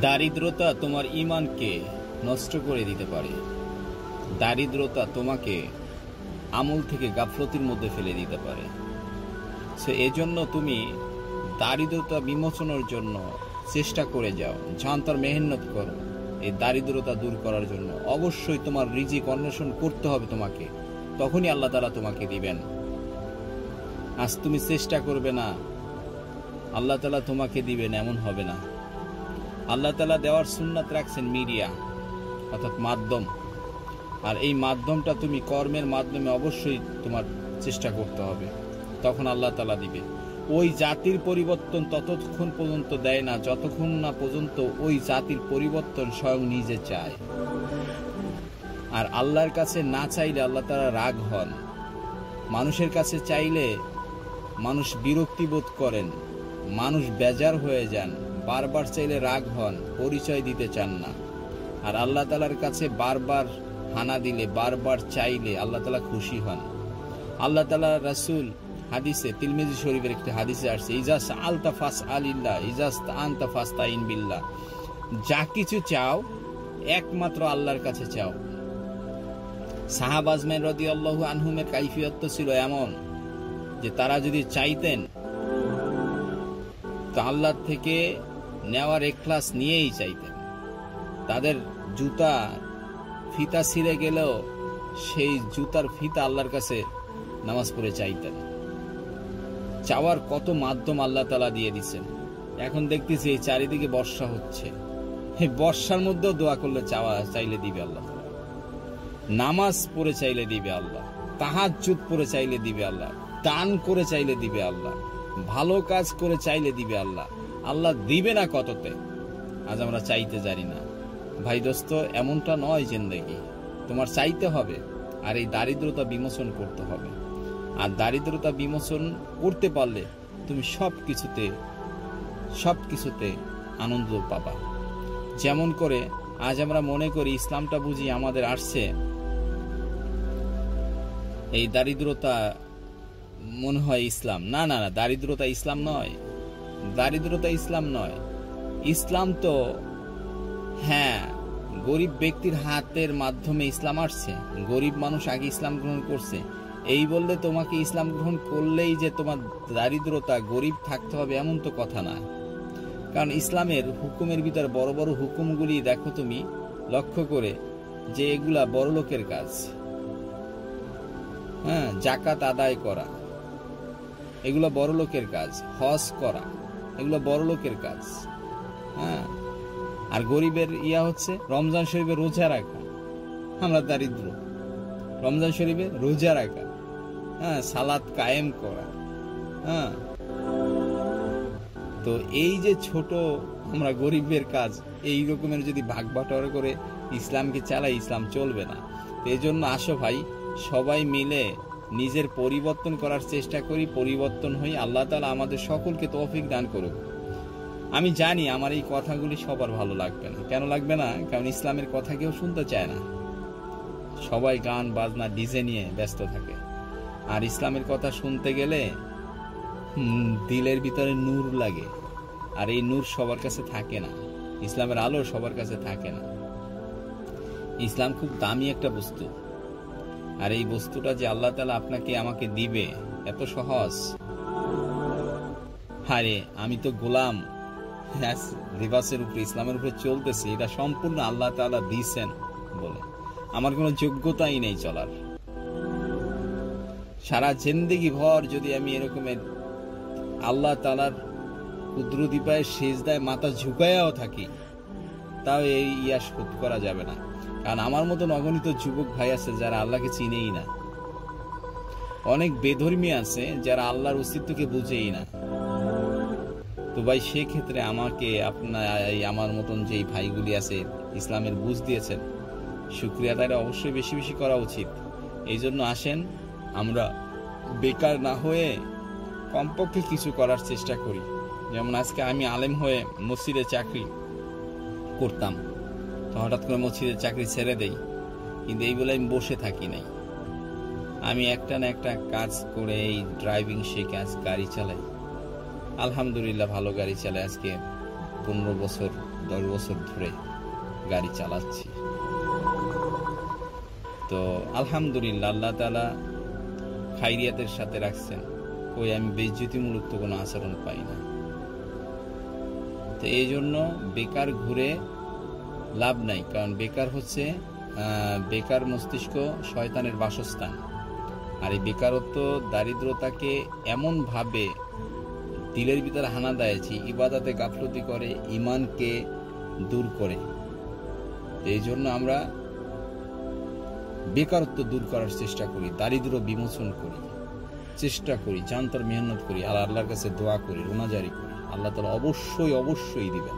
দারিদ্রতা তোমার ঈমানকে নষ্ট করে দিতে পারে। দারিদ্রতা তোমাকে আমল থেকে গাফলতির মধ্যে ফেলে দিতে পারে। এজন্য তুমি দারিদ্রতা বিমোচনের জন্য চেষ্টা করে যাও, জানতার মেহনত করো। এই দারিদ্রতা দূর করার জন্য অবশ্যই তোমার রিজিক অন্বেষণ করতে হবে তোমাকে, তখনই আল্লাহ তাআলা তোমাকে দিবেন। আজ তুমি চেষ্টা করবে না, আল্লাহ তাআলা তোমাকে দিবেন এমন হবে না। আল্লাহ তাআলা দেওয়ার সুন্নাত রাখছেন মিডিয়া, অর্থাৎ মাধ্যম। আর এই মাধ্যমটা তুমি কর্মের মাধ্যমে অবশ্যই তোমার চেষ্টা করতে হবে, তখন আল্লাহ তাআলা দিবে। ওই জাতির পরিবর্তন ততক্ষণ পর্যন্ত দেয় না যতক্ষণ না পর্যন্ত ওই জাতির পরিবর্তন স্বয়ং নিজে চায়। আর আল্লাহর কাছে না চাইলে আল্লাহ তাআলা রাগ হন। মানুষের কাছে চাইলে মানুষ বিরক্তি বোধ করেন, মানুষ বেজার হয়ে যান, বারবার চাইলে রাগ হন, পরিচয় দিতে চান না। আর আল্লাহ তাআলার কাছে বারবার হানা দিলে, বারবার চাইলে আল্লাহ তাআলা খুশি হন। আল্লাহ তাআলা রাসূল হাদিসে, তিরমিজি শরীফের একটি হাদিসে আসছে, ইজা সাআলতা ফাসআলিল্লাহ ইজা ইসতাআনতা ফাস্তাইন বিল্লাহ। যা কিছু চাও একমাত্র আল্লাহর কাছে চাও। সাহাবা আজমাইন রাদিয়াল্লাহু আনহুমের কাইফিয়ত ছিল এমন যে তারা যদি চাইতেন তো আল্লাহ থেকে নেওয়ার ইখলাস নিয়েই চাইতেন। তাদের জুতা ফিতা ছিঁড়ে গেলেও সেই জুতার ফিতা আল্লাহর কাছে নামাজ পড়ে চাইতেন। চাওয়ার কত মাধ্যম আল্লাহ তাআলা দিয়ে দিচ্ছেন। এখন দেখতেছি এই চারিদিকে বর্ষা হচ্ছে, এই বর্ষার মধ্যেও দোয়া করলে চাইলে দিবে আল্লাহ। নামাজ পড়ে চাইলে দিবে আল্লাহ, তাহাজ্জুদ পড়ে চাইলে দিবে আল্লাহ, দান করে চাইলে দিবে আল্লাহ, ভালো কাজ করে চাইলে দিবে আল্লাহ। আল্লাহ দিবে না কততে, আজ আমরা চাইতে জানি না। ভাই দোস্ত, এমনটা নয় জিন্দেগি। তোমার চাইতে হবে আর এই দারিদ্রতা বিমোচন করতে হবে। আর দারিদ্রতা বিমোচন করতে পারলে তুমি সবকিছুতে আনন্দ পাবা। যেমন করে আজ আমরা মনে করি ইসলামটা বুঝি আমাদের আসছে, এই দারিদ্রতা মনে হয় ইসলাম। না না না, দারিদ্রতা ইসলাম নয়, দারিদ্রতা ইসলাম নয়। ইসলাম তো হ্যাঁ, গরিব ব্যক্তির হাতের মাধ্যমে ইসলাম আসছে। গরিব মানুষ আগে ইসলাম গ্রহণ করছে। এই বললে তোমাকে ইসলাম গ্রহণ করলেই যে তোমার দারিদ্রতা, গরিব থাকতে হবে এমন তো কথা না। কারণ ইসলামের হুকুমের ভিতর বড় বড় হুকুমগুলি দেখো তুমি লক্ষ্য করে, যে এগুলা বড় লোকের কাজ। হ্যাঁ, যাকাত আদায় করা এগুলো বড় লোকের কাজ, হজ করা এগুলো বড় লোকের কাজ। হ্যাঁ, আর গরিবের হচ্ছে রমজান শরীফে রোজা রাখা। আমরা দারিদ্র, রমজান শরীফে রোজা রাখা, হ্যাঁ, সালাত কায়েম করা। হ্যাঁ, তো এই যে ছোট আমরা গরিবের কাজ, এই রকমের যদি ভাগ বাটোয়ারা করে ইসলামকে চালাই, ইসলাম চলবে না। এই জন্য আসো ভাই, সবাই মিলে নিজের পরিবর্তন করার চেষ্টা করি, পরিবর্তন হই। আল্লাহ তাআলা আমাদের সকলকে তৌফিক দান করুক। আমি জানি আমার এই কথাগুলি সবার ভালো লাগবে না। কেন লাগবে না? কারণ ইসলামের কথা কেউ শুনতে চায় না। সবাই গান বাজনা ডিজে নিয়ে ব্যস্ত থাকে। আর ইসলামের কথা শুনতে গেলে দিলের ভিতরে নূর লাগে, আর এই নূর সবার কাছে থাকে না। ইসলামের আলো সবার কাছে থাকে না। ইসলাম খুব দামি একটা বস্তু, আর এই বস্তুটা যে আল্লাহ তাআলা আপনাকে আমাকে দিবে এত সহজ। আরে আমি তো গোলাম, লিবাসের উপরে, ইসলামের উপরে চলতেছি, এটা সম্পূর্ণ আল্লাহ তাআলা দিয়েছেন বলে। আমার কোনো যোগ্যতাই নেই চলার। সারা জিন্দেগি ভর যদি আমি এরকমের আল্লাহ তাআলার কুদরতি পায়ে সিজদায় মাথা ঝুঁকায়াও থাকি, তাও এই শোধ করা যাবে না। কারণ আমার মতন অগণিত যুবক ভাই আছে যারা আল্লাহকে চিনেই না। অনেক বেধর্মী আছে যারা আল্লাহর অস্তিত্বকে বুঝেই না। তো ভাই, সেক্ষেত্রে আমাকে আমার মতন যেই ভাইগুলি আছে ইসলামের বুঝ দিয়েছেন, শুকরিয়া তারা অবশ্যই বেশি বেশি করা উচিত। এই জন্য আসেন আমরা বেকার না হয়ে কমপক্ষে কিছু করার চেষ্টা করি। যেমন আজকে আমি আলেম হয়ে মসজিদে চাকরি করতাম, তো হঠাৎ করে মসজিদের চাকরি ছেড়ে দেই, কিন্তু এই বলে আমি বসে থাকি নাই। আমি একটা না একটা কাজ করে এই ড্রাইভিং শিখে আজ গাড়ি চালাই। আলহামদুলিল্লাহ ভালো গাড়ি চালাই। আজকে 15 বছর 10 বছর ধরে গাড়ি চালাচ্ছি। তো আলহামদুলিল্লাহ আল্লাহ তাআলা খাইরিয়াতের সাথে রাখছেন, কই আমি বেইজ্জতিমূলক তো কোনো আচরণ পাই না। তো এই জন্য বেকার ঘুরে লাভ নাই, কারণ বেকার হচ্ছে বেকার মস্তিষ্ক শয়তানের বাসস্থান। আর এই বেকারত্ব দারিদ্রতাকে এমনভাবে দিলের ভিতরে হানা দেয়ছি, ইবাদতে গাফলতি করে, ইমানকে দূর করে। এই জন্য আমরা বেকারত্ব দূর করার চেষ্টা করি, দারিদ্র বিমোচন করি, চেষ্টা করি, জান্তর মেহনত করি, আর আল্লাহর কাছে দোয়া করি, রোনাজারি করি। আল্লাহ তাআলা অবশ্যই দিবেন।